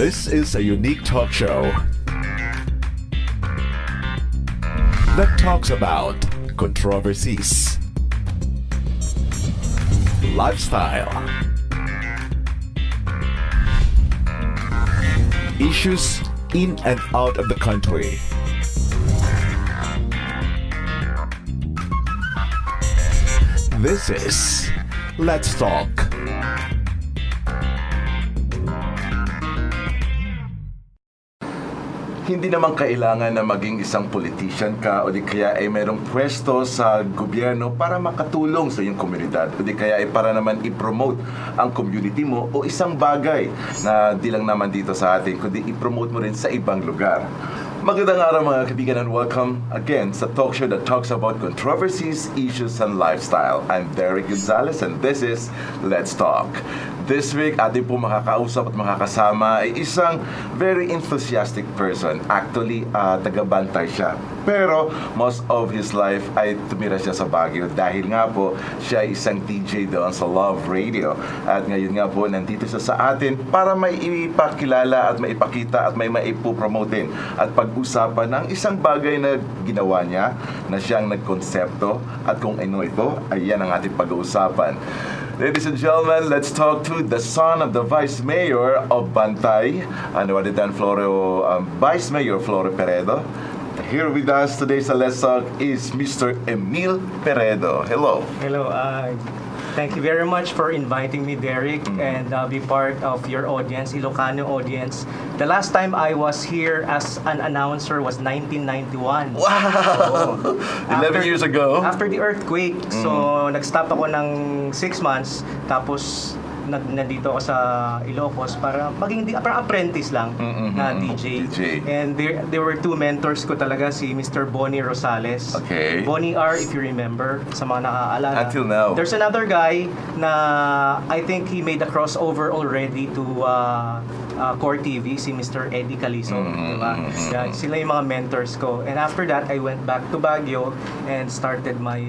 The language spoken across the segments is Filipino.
This is a unique talk show that talks about controversies, lifestyle, issues in and out of the country. This is Let's Talk. Hindi naman kailangan na maging isang politician ka o di kaya ay merong pwesto sa gobyerno para makatulong sa iyong komunidad o di kaya ay para naman i-promote ang community mo o isang bagay na di lang naman dito sa atin kundi i-promote mo rin sa ibang lugar. Magandang araw mga kaibigan and welcome again sa talk show that talks about controversies, issues, and lifestyle. I'm Derek Gonzalez and this is Let's Talk. This week, ating po makakausap at makakasama ay isang very enthusiastic person. Actually, taga-Bantay siya. Pero most of his life ay tumira siya sa Baguio dahil nga po siya ay isang DJ doon sa Love Radio. At ngayon nga po, nandito siya sa atin para may ipakilala at maipakita at may maipopromotin at pag-usapan ng isang bagay na ginawa niya na siyang nagkonsepto at kung ano ito, ay yan ang ating pag-uusapan. Ladies and gentlemen, let's talk to the son of the Vice Mayor of Bantay, Vice Mayor Flore Peredo. Here with us today sa Let's Talk is Mr. Emil Peredo. Hello. Hello. Thank you very much for inviting me, Derek, and be part of your audience, Ilocano audience. The last time I was here as an announcer was 1991. Wow! 11 years ago. After the earthquake. So, nag-stop ako ng 6 months. Tapos, nandito ako sa Ilocos para maging parang apprentice lang na DJ. And there were two mentors ko talaga, si Mr. Bonnie Rosales. Okay. Bonnie R, if you remember, sa mga nakaalala. Until now. There's another guy na I think he made a crossover already to Core TV, si Mr. Eddie Calizo. Diba? Yeah, sila yung mga mentors ko. And after that, I went back to Baguio and started my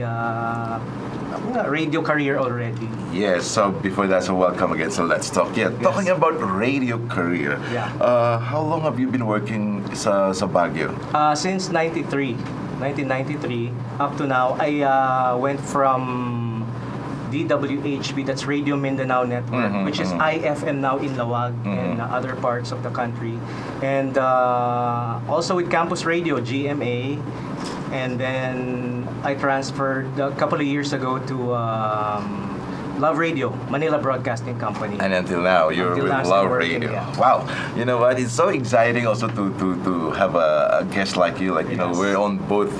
radio career already. Yes, so before that, so welcome again. So let's talk. Yeah, Yes. talking about radio career. Yeah. How long have you been working sa Baguio? Since 1993 up to now, I went from DWHB, that's Radio Mindanao Network, which is IFM now in Lawag and other parts of the country. And also with Campus Radio, GMA. And then I transferred a couple of years ago to Love Radio, Manila Broadcasting Company. And until now, you're with Love Radio. Yeah. Wow. You know what? It's so exciting also to have a guest like you. Like, you know, we're on both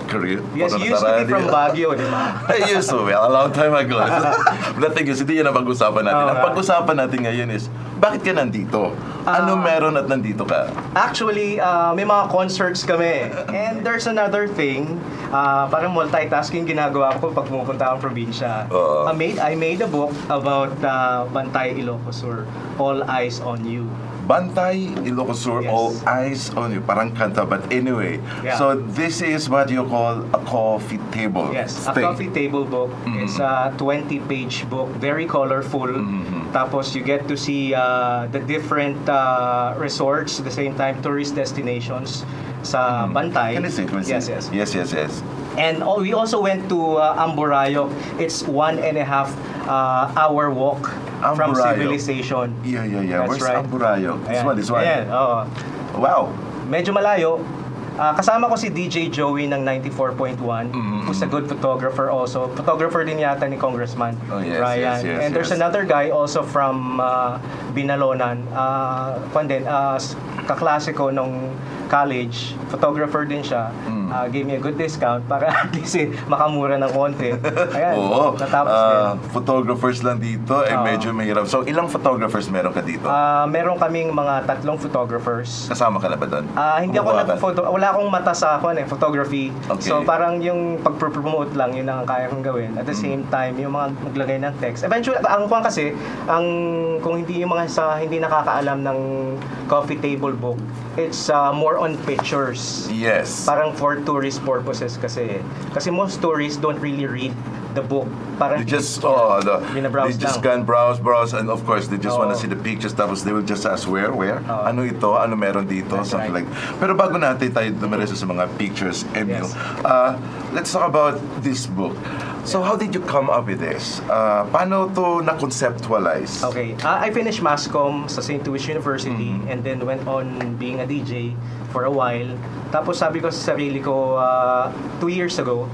career. Yes, you used to be from Baguio, di ba? I used to, well, a long time ago. The thing is, hindi yan ang pag-usapan natin. Ang pag-usapan natin ngayon is, bakit ka nandito? Ano meron at nandito ka? Actually, may mga concerts kami. And there's another thing, parang multitasking ginagawa ko pag pumupunta akong probinsya. I made a book about Bantay Ilocosur, All Eyes on You. Bantay, Ilocosur, Yes. All Eyes on You. Parang kanta, but anyway. Yeah. So this is what you call a coffee table. Yes, a thing. coffee table book. It's a 20-page book, very colorful. Tapos you get to see the different resorts, at the same time tourist destinations sa Bantay. Can I see? Yes. And we also went to Amborayok. It's 1.5 hour walk from Amborayok. civilization. Yeah. That's Where's right. Amborayok? This one. Ayan, oo. Wow. Medyo malayo. Kasama ko si DJ Joey ng 94.1, who's a good photographer also. Photographer din yata ni Congressman Ryan. Yes, and there's another guy also from Binalonan. Kaklase ko nung college. Photographer din siya. Gave me a good discount para at least makamura ng konti. Ayan, Oo. natapos din. Photographers lang dito, medyo mahirap. So, ilang photographers meron ka dito? Meron kaming mga 3 photographers. Kasama ka na ba doon? Hindi ako wala akong mata sa photography. Okay. So parang yung pag-promote lang yun ang kaya kong gawin. At the same time, yung mga maglagay ng text. Eventually, kung hindi yung mga hindi nakakaalam ng coffee table book, it's more on pictures. Yes. Parang for tourist purposes kasi most tourists don't really read the book. Parang They just, binabrowse they just lang. can browse, and of course, they just want to Oo. see the pictures, tapos they will just ask, where? Oo. Ano ito? Ano meron dito? That's Something right. like. Pero bago natin tayo dumiretso sa mga pictures, Emil, Yes. let's talk about this book. So, how did you come up with this? Paano to na-conceptualize? Okay. I finished Mass Comm sa St. Louis University and then went on being a DJ for a while. Tapos sabi ko sa sarili ko 2 years ago,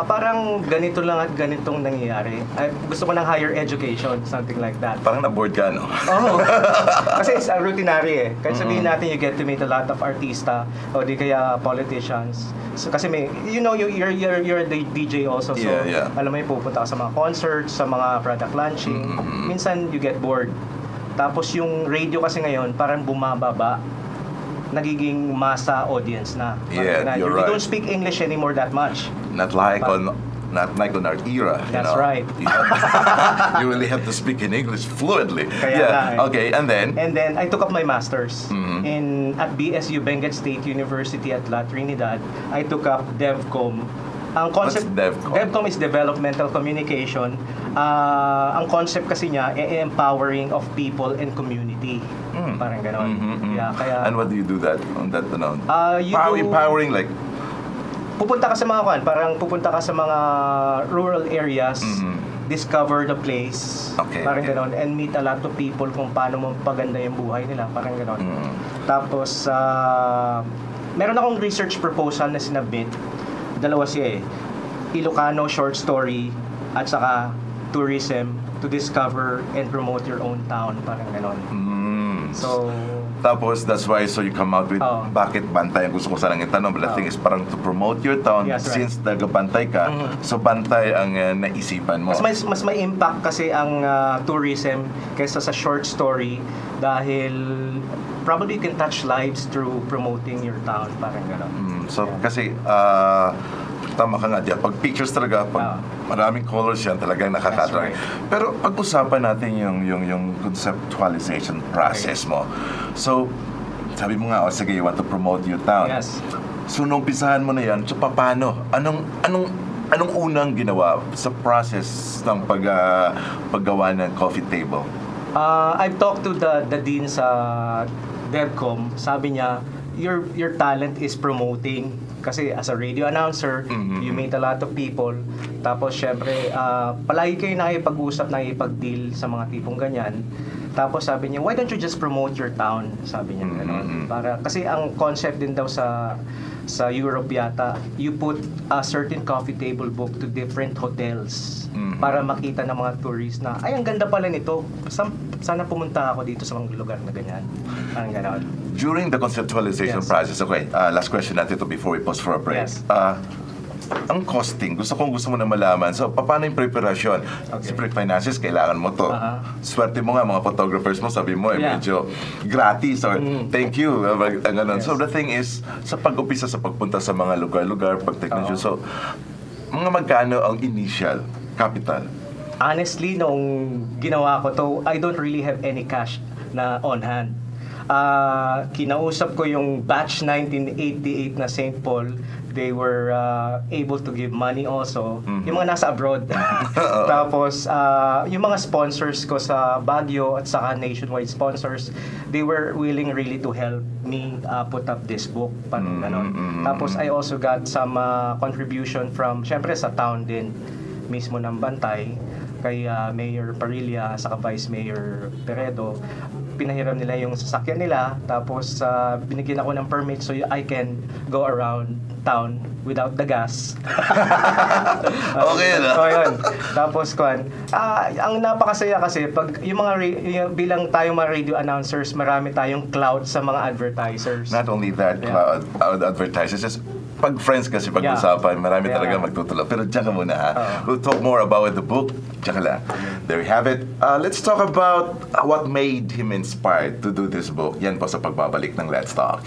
parang ganito lang at ganitong nangyayari. Gusto ko ng higher education, something like that. Parang na-board ka, no? Oo. Kasi it's routinary eh. Kaya sabihin natin you get to meet a lot of artista o di kaya politicians. So, kasi may, you're the DJ also. So, Yeah. alam mo yung pupunta ka sa mga concerts, sa mga product launching. Minsan you get bored. Tapos yung radio kasi ngayon, parang bumababa. Nagiging masa audience na. Yeah, Parang you're you right. don't speak English anymore that much. Not like on our era. That's right. You really have to speak in English fluently. Kaya nga eh. Okay, and then? And then I took up my masters at BSU Benguet State University at La Trinidad. I took up DevCom. Ang concept What's DevCom? DevCom is developmental communication. Ang concept kasi niya empowering of people and community. Parang ganon. Yeah, kaya And what do you do that on that? you do- Empowering, like, pupunta ka sa mga pupunta ka sa mga rural areas, discover the place, Okay, parang okay. ganon, and meet a lot of people kung paano mapaganda yung buhay nila, parang ganon. Tapos, meron akong research proposal na sinabit, dalawa siya eh, Ilocano short story, at saka tourism to discover and promote your own town, parang ganon. So, tapos, that's why, so you come out with, Oo. bakit Bantay? Ang gusto ko sanang itanong, but the thing is, parang to promote your town, Yes, right. since taga-Bantay ka, so Bantay ang naisipan mo. mas may impact kasi ang tourism kaysa sa short story dahil probably you can touch lives through promoting your town, parang gano'n. So, kasi, tama ka nga diyan. Pag pictures talaga, pag maraming colors yan, talagang nakaka-attract. That's right. Pero pag-usapan natin yung conceptualization process mo. So, sabi mo nga, sige, you want to promote your town. Yes. So, nung umpisahan mo na yan, so paano? Anong unang ginawa sa process ng paggawa ng coffee table? I've talked to the dean sa DevCom. Sabi niya, your talent is promoting. Kasi as a radio announcer, you meet a lot of people. Tapos syempre, palagi kayo nakipag-usap, nakipag-deal sa mga tipong ganyan. Tapos sabi niya, why don't you just promote your town? Sabi niya gano'n. Kasi ang concept din daw sa Europe yata, you put a certain coffee table book to different hotels para makita ng mga tourists na, ay, ang ganda pala nito. Sana pumunta ako dito sa mga lugar na ganyan. Parang gano'n. During the conceptualization Yes. process, okay, last question natin to before we pause for a break. Yes. Ang costing, gusto mo na malaman. So, paano yung preparation? Okay. Siyempre, finances, kailangan mo to. Swerte mo nga, mga photographers mo, sabi mo, Yeah. medyo gratis or thank you. Ganun. So, the thing is, sa pag-upisa, sa pagpunta sa mga lugar-lugar, pag-technology, so, mga magkano ang initial capital? Honestly, nung ginawa ko to, I don't really have any cash na on hand. Kinausap ko yung batch 1988 na St. Paul. They were able to give money also. Yung mga nasa abroad. Tapos, yung mga sponsors ko sa Baguio at saka nationwide sponsors, they were willing really to help me put up this book. Parang ganon. Tapos, I also got some contribution from, syempre sa town din, mismo ng Bantay, kay Mayor Parilla saka Vice Mayor Peredo. Pinahiram nila yung sasakyan nila, tapos binigyan ako ng permit so I can go around town without the gas. Okay na. So yun. Tapos ang napakasaya kasi pag yung bilang tayong mga radio announcers, marami tayong clout sa mga advertisers. Not only that, cloud advertisers, just pag friends kasi pag-usapan, marami talaga magtutulog. Pero diyan ka muna ha. We'll talk more about the book. Diyan ka lang. There we have it. Let's talk about what made him inspired to do this book. Yan po sa pagbabalik ng Let's Talk.